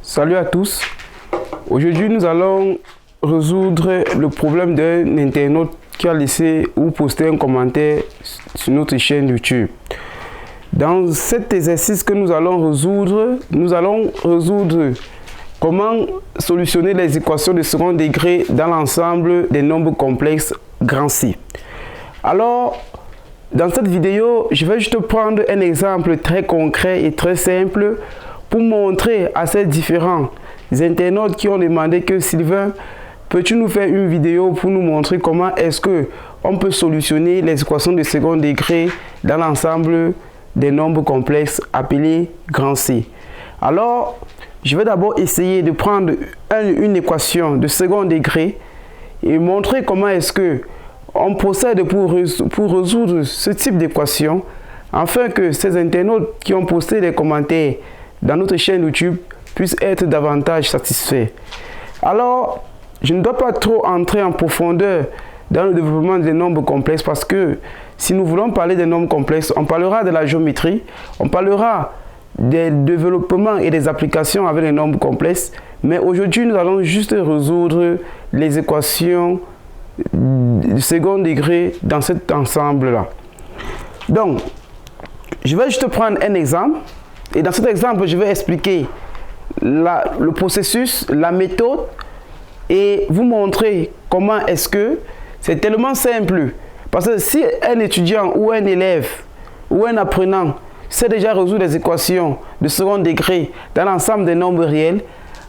Salut à tous. Aujourd'hui, nous allons résoudre le problème d'un internaute qui a laissé ou posté un commentaire sur notre chaîne YouTube. Dans cet exercice que nous allons résoudre comment solutionner les équations de second degré dans l'ensemble des nombres complexes grand C. Alors, dans cette vidéo, je vais juste prendre un exemple très concret et très simple pour montrer à ces différents internautes qui ont demandé que Sylvain, peux-tu nous faire une vidéo pour nous montrer comment est-ce que on peut solutionner les équations de second degré dans l'ensemble des nombres complexes appelés grand C. Alors, je vais d'abord essayer de prendre une équation de second degré et montrer comment est-ce que on procède pour résoudre ce type d'équation afin que ces internautes qui ont posté des commentaires dans notre chaîne YouTube puissent être davantage satisfaits. Alors, je ne dois pas trop entrer en profondeur dans le développement des nombres complexes parce que si nous voulons parler des nombres complexes, on parlera de la géométrie, on parlera des développements et des applications avec les nombres complexes, mais aujourd'hui nous allons juste résoudre les équations du second degré dans cet ensemble-là. Donc, je vais juste prendre un exemple et dans cet exemple, je vais expliquer le processus, la méthode et vous montrer comment est-ce que c'est tellement simple. Parce que si un étudiant ou un élève ou un apprenant sait déjà résoudre les équations de second degré dans l'ensemble des nombres réels,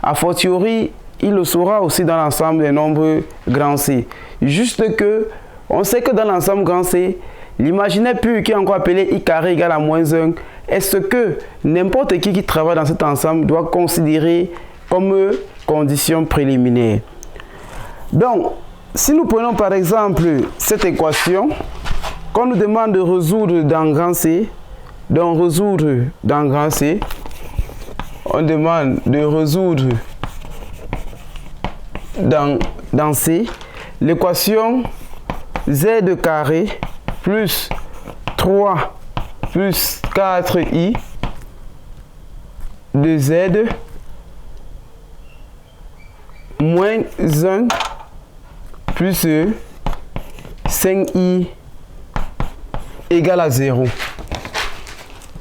a fortiori, il le saura aussi dans l'ensemble des nombres grand C. Juste que, on sait que dans l'ensemble grand C, l'imaginaire pur qui est encore appelé I carré égale à moins 1 est ce que n'importe qui travaille dans cet ensemble doit considérer comme condition préliminaire. Donc, si nous prenons par exemple cette équation qu'on nous demande de résoudre dans grand C, donc résoudre dans grand C, on demande de résoudre dans C, l'équation z carré plus 3 plus 4i de z moins 1 plus 5i égale à 0.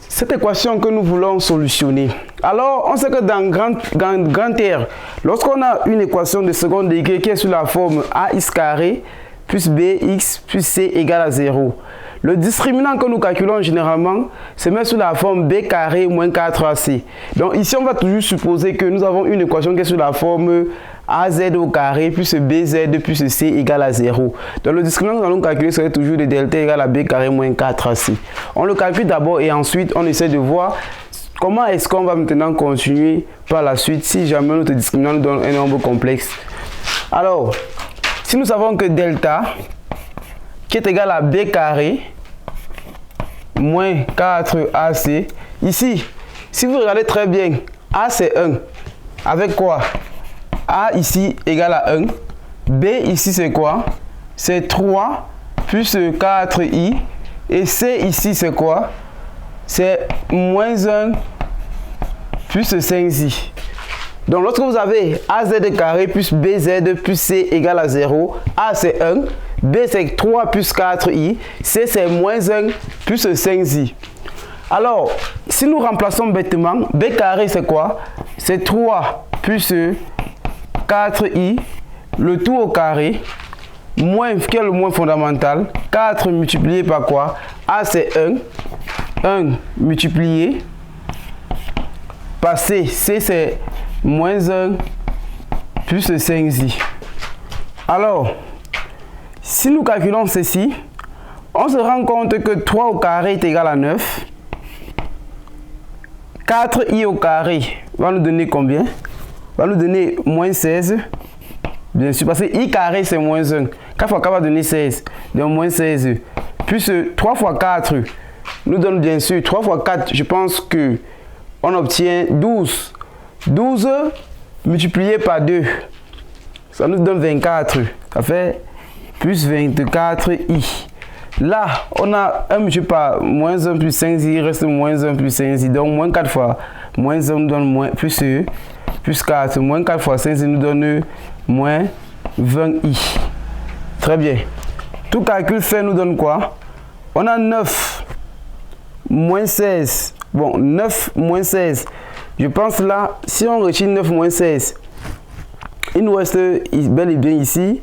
Cette équation que nous voulons solutionner. Alors, on sait que dans grand R, lorsqu'on a une équation de second degré qui est sous la forme ax carré plus bx plus c égale à 0, le discriminant que nous calculons généralement se met sous la forme b carré moins 4ac. Donc ici, on va toujours supposer que nous avons une équation qui est sous la forme az au carré plus bz plus c égale à 0. Donc le discriminant que nous allons calculer serait toujours de delta égale à b carré moins 4ac. On le calcule d'abord et ensuite on essaie de voir comment est-ce qu'on va maintenant continuer par la suite si jamais notre discriminant nous donne un nombre complexe. Alors, si nous savons que delta qui est égal à b carré moins 4ac, ici, si vous regardez très bien, a c'est 1. Avec quoi? A ici égale à 1. B ici c'est quoi? C'est 3 plus 4i. Et C ici c'est quoi? C'est moins 1 plus 5i. Donc lorsque vous avez az carré plus bz plus c égale à 0, A c'est 1, B c'est 3 plus 4i, C c'est moins 1 plus 5i. Alors, si nous remplaçons bêtement, B carré c'est quoi? C'est 3 plus 4i, le tout au carré, moins, qui est le moins fondamental, 4 multiplié par quoi? A c'est 1 multiplié par C, C c'est moins 1 plus 5i. Alors, si nous calculons ceci, on se rend compte que 3 au carré est égal à 9. 4i au carré va nous donner combien? Va nous donner moins 16. Bien sûr, parce que i carré c'est moins 1. 4 fois 4 va donner 16. Donc moins 16. Plus 3 fois 4 nous donne bien sûr 3 fois 4. Je pense que on obtient 12. 12 multiplié par 2. Ça nous donne 24. Ça fait plus 24i. Là, on a 1 multiplié par moins 1 plus 5i, il reste moins 1 plus 5i. Donc, moins 4 fois moins 1 nous donne moins, plus plus 4. Moins 4 fois 5, ça nous donne moins 20i. Très bien. Tout calcul fait nous donne quoi? On a 9 moins 16. Bon, 9 moins 16. Je pense là, si on retire 9 moins 16, il nous reste bel et bien ici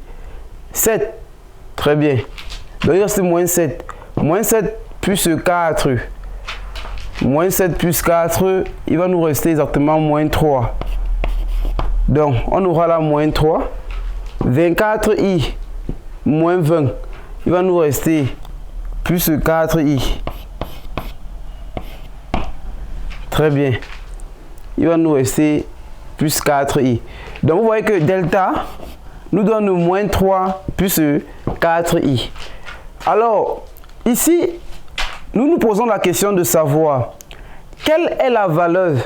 7. Très bien. Donc il reste moins 7. Moins 7 plus 4. Moins 7 plus 4, il va nous rester exactement moins 3. Donc on aura là moins 3. 24i moins 20. Il va nous rester plus 4i. Très bien. Il va nous rester plus 4i. Donc vous voyez que delta nous donne moins 3 plus 4i. Alors, ici, nous nous posons la question de savoir quelle est la valeur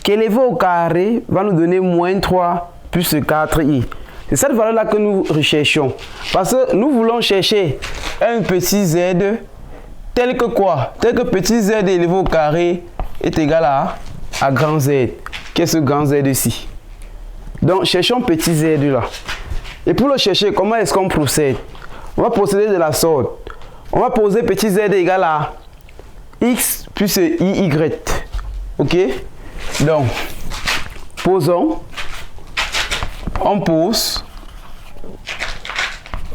qu'élevé au carré va nous donner moins 3 plus 4i. C'est cette valeur-là que nous recherchons. Parce que nous voulons chercher un petit z tel que quoi? Tel que petit z élevé au carré est égal à grand Z. Qu'est-ce que grand Z ici? Donc, cherchons petit z là. Et pour le chercher, comment est-ce qu'on procède? On va procéder de la sorte. On va poser petit z égal à x plus iy. Ok? Donc, posons. On pose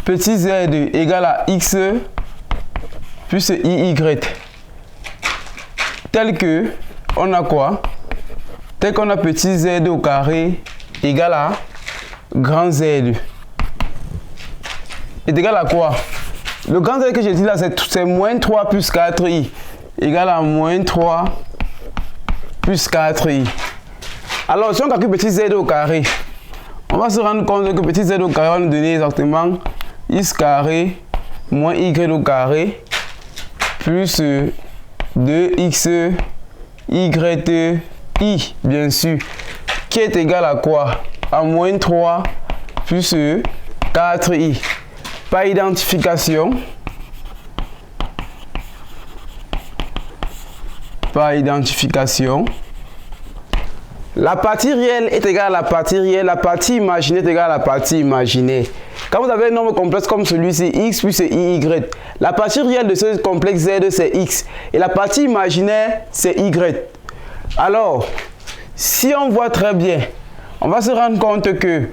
petit z égal à x plus iy. Tel que, on a quoi? Tel qu'on a petit z au carré égal à grand Z. Est égal à quoi? Le grand Z que j'ai dit là, c'est moins 3 plus 4i. Égal à moins 3 plus 4i. Alors, si on calcule petit z au carré, on va se rendre compte que petit z au carré va nous donner exactement x carré moins y au carré plus 2x y, bien sûr, qui est égal à quoi? À moins 3 plus 4i. Par identification, la partie réelle est égale à la partie réelle, la partie imaginaire est égale à la partie imaginaire. Quand vous avez un nombre complexe comme celui-ci, x plus iy, la partie réelle de ce complexe z c'est x et la partie imaginaire c'est y. Alors, si on voit très bien, on va se rendre compte que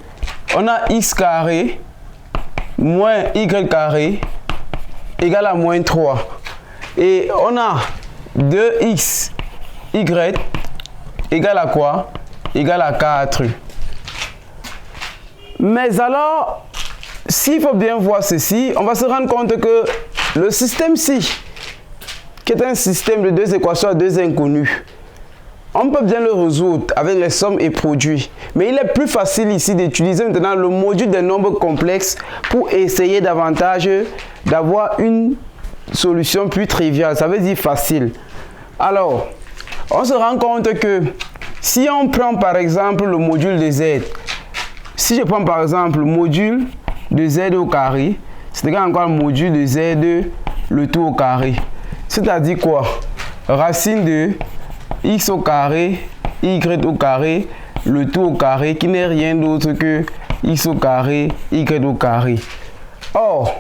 on a x carré moins y carré égale à moins 3. Et on a 2x y égale à quoi? Égale à 4. Mais alors, s'il faut bien voir ceci, on va se rendre compte que le système-ci, qui est un système de deux équations à deux inconnus, on peut bien le résoudre avec les sommes et produits. Mais il est plus facile ici d'utiliser maintenant le module des nombres complexes pour essayer davantage d'avoir une solution plus triviale. Ça veut dire facile. Alors, on se rend compte que si on prend par exemple le module de z, si je prends par exemple le module de z au carré, c'est égal encore le module de z le tout au carré. C'est-à-dire quoi? Racine de x au carré, y au carré, le tout au carré, qui n'est rien d'autre que x au carré, y au carré. Or,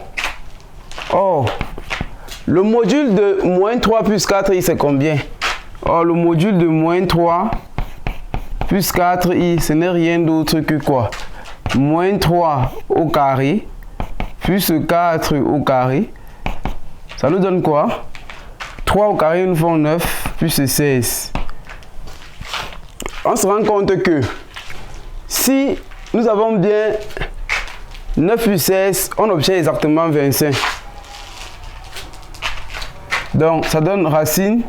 le module de moins 3 plus 4i, c'est combien? Or, le module de moins 3 plus 4i, ce n'est rien d'autre que quoi? Moins 3 au carré plus 4 au carré. Ça nous donne quoi? 3 au carré nous font 9 plus 16. On se rend compte que si nous avons bien 9 plus 16, on obtient exactement 25. Donc ça donne racine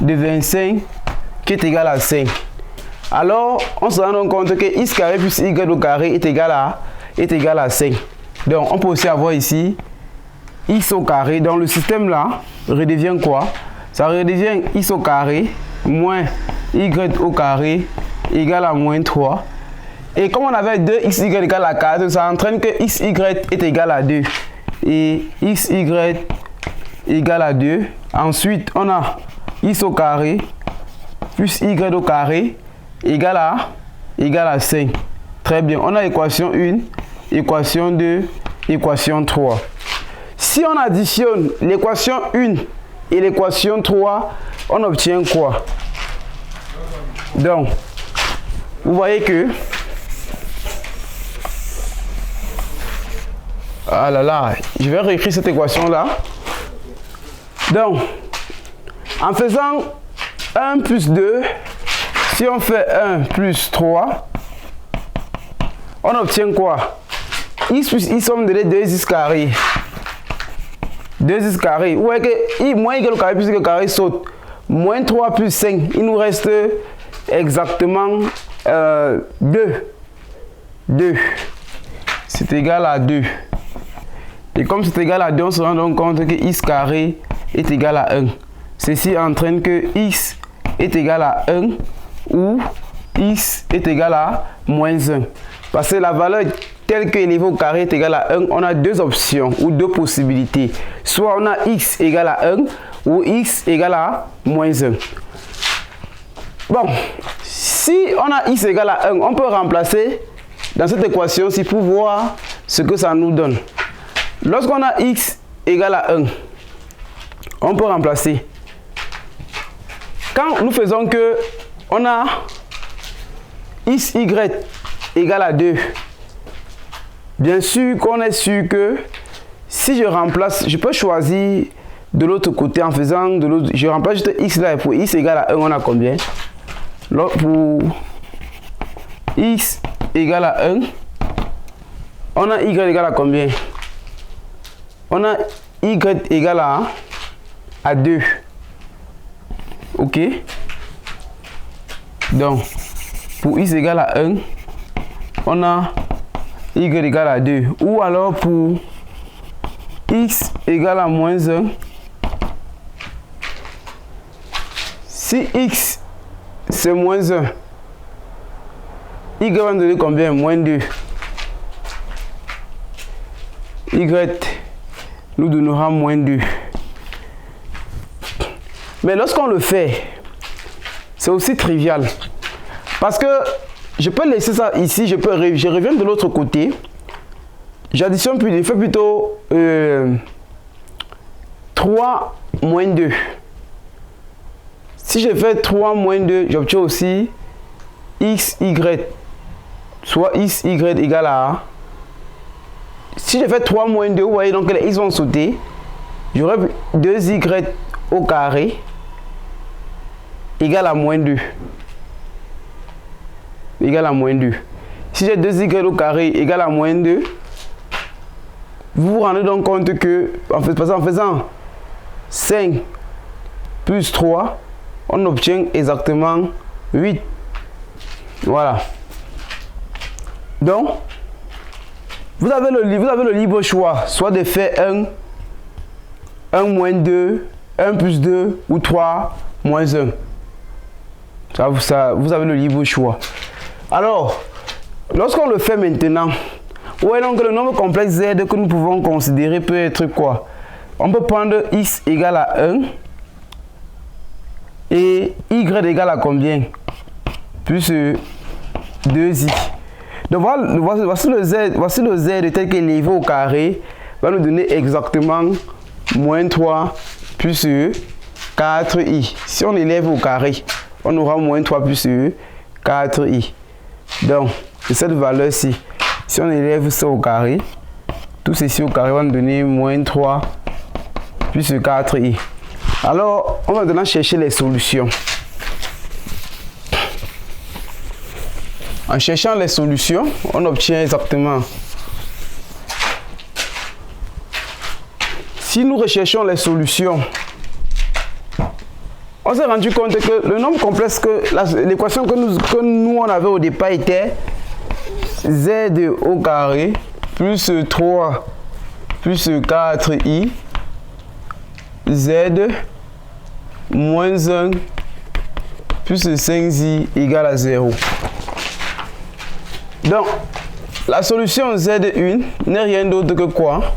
de 25 qui est égale à 5. Alors on se rend compte que x carré plus y au carré est égal à 5. Donc on peut aussi avoir ici x au carré. Dans le système là redevient quoi? Ça redevient x au carré moins y au carré égale à moins 3. Et comme on avait 2xy égale à 4, ça entraîne que xy est égal à 2. Et xy égale à 2. Ensuite, on a x au carré plus y au carré égale à égale à 5. Très bien. On a équation 1, équation 2, équation 3. Si on additionne l'équation 1 et l'équation 3, on obtient quoi? Donc, vous voyez que... Ah là là, je vais réécrire cette équation-là. Donc, en faisant 1 plus 2, si on fait 1 plus 3, on obtient quoi? X plus y somme donné 2x carré. 2x carré. Vous voyez que y moins y que le carré plus y que le carré saute. Moins 3 plus 5, il nous reste exactement 2. 2. C'est égal à 2. Et comme c'est égal à 2, on se rend donc compte que x carré est égal à 1. Ceci entraîne que x est égal à 1 ou x est égal à moins 1. Parce que la valeur telle que élevée au carré est égale à 1, on a deux options ou deux possibilités. Soit on a x égale à 1 ou x égale à moins 1. Bon, si on a x égale à 1, on peut remplacer dans cette équation-ci pour voir ce que ça nous donne. Lorsqu'on a x égale à 1, on peut remplacer. Quand nous faisons que on a xy égale à 2, bien sûr qu'on est sûr que si je remplace, je peux choisir de l'autre côté en faisant de l'autre, je remplace juste x là et pour x égale à 1, on a combien? Pour x égale à 1, on a y égale à combien? On a y égale à 2. Ok? Donc, pour x égale à 1, on a y égale à 2. Ou alors pour x égale à moins 1, si x c'est moins 1, y va nous donner combien? Moins 2. Y nous donnera moins 2. Mais lorsqu'on le fait, c'est aussi trivial. Parce que je peux laisser ça ici, je reviens de l'autre côté. J'additionne plus, je fais plutôt 3 moins 2. Si je fais 3 moins 2, j'obtiens aussi xy. Soit xy égale à... Si je fais 3 moins 2, vous voyez donc que les x vont sauter. J'aurai 2y au carré égale à moins 2. Égale à moins 2. Si j'ai 2y au carré égale à moins 2, vous vous rendez donc compte que en faisant 5 plus 3, on obtient exactement 8. Voilà. Donc, vous avez le libre choix, soit de faire 1 moins 2, 1 plus 2 ou 3 moins 1. Vous avez le libre choix. Alors, lorsqu'on le fait maintenant, ouais, donc le nombre complexe z que nous pouvons considérer peut être quoi? On peut prendre x égale à 1 et y égale à combien? Plus 2i. Donc voici le z tel qu'il est élevé au carré, va nous donner exactement moins 3 plus 4i. Si on élève au carré, on aura moins 3 plus 4i. Donc, c'est cette valeur-ci. Si on élève ça au carré, tout ceci au carré va nous donner moins 3 plus 4i. Alors, on va maintenant chercher les solutions. En cherchant les solutions, on obtient exactement. Si nous recherchons les solutions, on s'est rendu compte que le nombre complexe, l'équation que nous on avait au départ était z au carré plus 3 plus 4i z moins 1 plus 5i égale à 0. Donc, la solution Z1 n'est rien d'autre que quoi?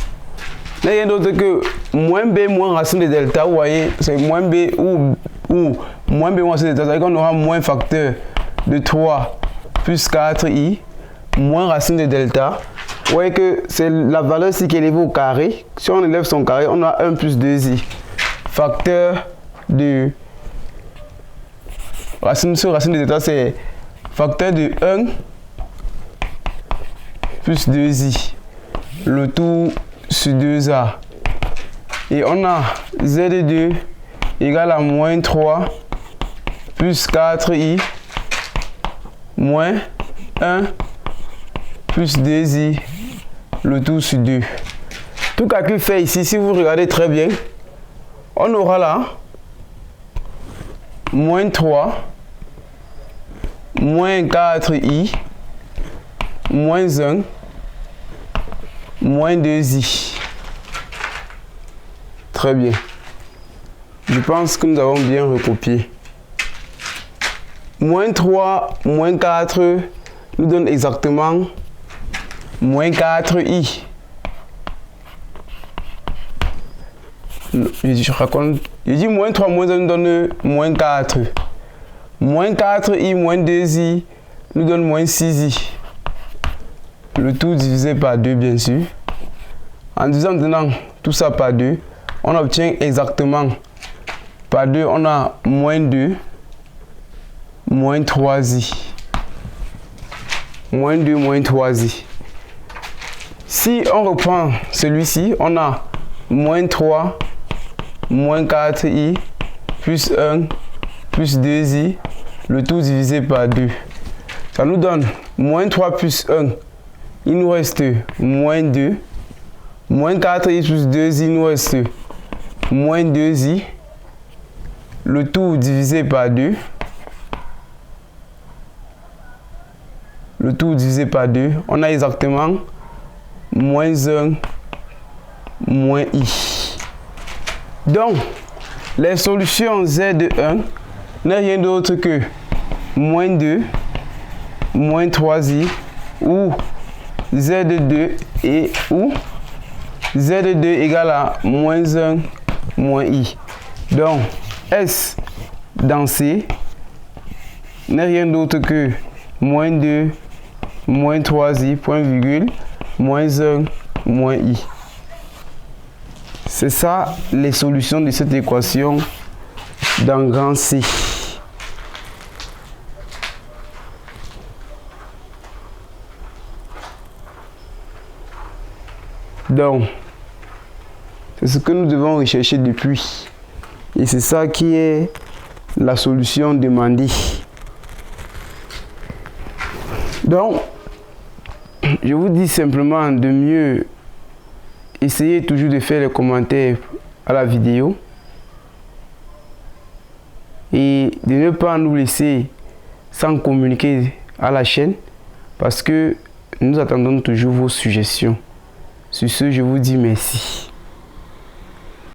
N'est rien d'autre que moins b moins racine de delta. Vous voyez, c'est moins b ou moins b moins racine de delta. On aura moins facteur de 3 plus 4i moins racine de delta. Vous voyez que c'est la valeur ici qui est élevée au carré. Si on élève son carré, on a 1 plus 2i. Facteur de racine sur racine de delta, c'est facteur de 1 plus 2i. Le tout sur 2a. Et on a z2 égale à moins 3 plus 4i moins 1 plus 2i, le tout sur 2. Tout calcul fait ici, si vous regardez très bien, on aura là moins 3 moins 4i moins 1 moins 2i. Très bien. Je pense que nous avons bien recopié. Moins 3 moins 4 nous donne exactement moins 4i. Je dis moins 3 moins 1 nous donne moins 4. Moins 4i moins 2i nous donne moins 6i. Le tout divisé par 2 bien sûr. En divisant maintenant tout ça par 2, on obtient exactement par 2, on a moins 2 moins 3i. Moins 2 moins 3i. Si on reprend celui-ci, on a moins 3 moins 4i plus 1 plus 2i, le tout divisé par 2. Ça nous donne moins 3 plus 1, il nous reste moins 2. Moins 4i plus 2i, il nous reste moins 2i. Le tout divisé par 2. Le tout divisé par 2. On a exactement moins 1 moins i. Donc, les solutions z de 1 n'est rien d'autre que moins 2 moins 3i ou z de 2 et ou z de 2 égale à moins 1 moins i. Donc, S dans C n'est rien d'autre que moins 2 moins 3i point virgule moins 1 moins i. C'est ça les solutions de cette équation dans grand C. Donc, c'est ce que nous devons rechercher depuis. Et c'est ça qui est la solution demandée. Donc, je vous dis simplement de mieux essayer toujours de faire les commentaires à la vidéo. Et de ne pas nous laisser sans communiquer à la chaîne. Parce que nous attendons toujours vos suggestions. Sur ce, je vous dis merci.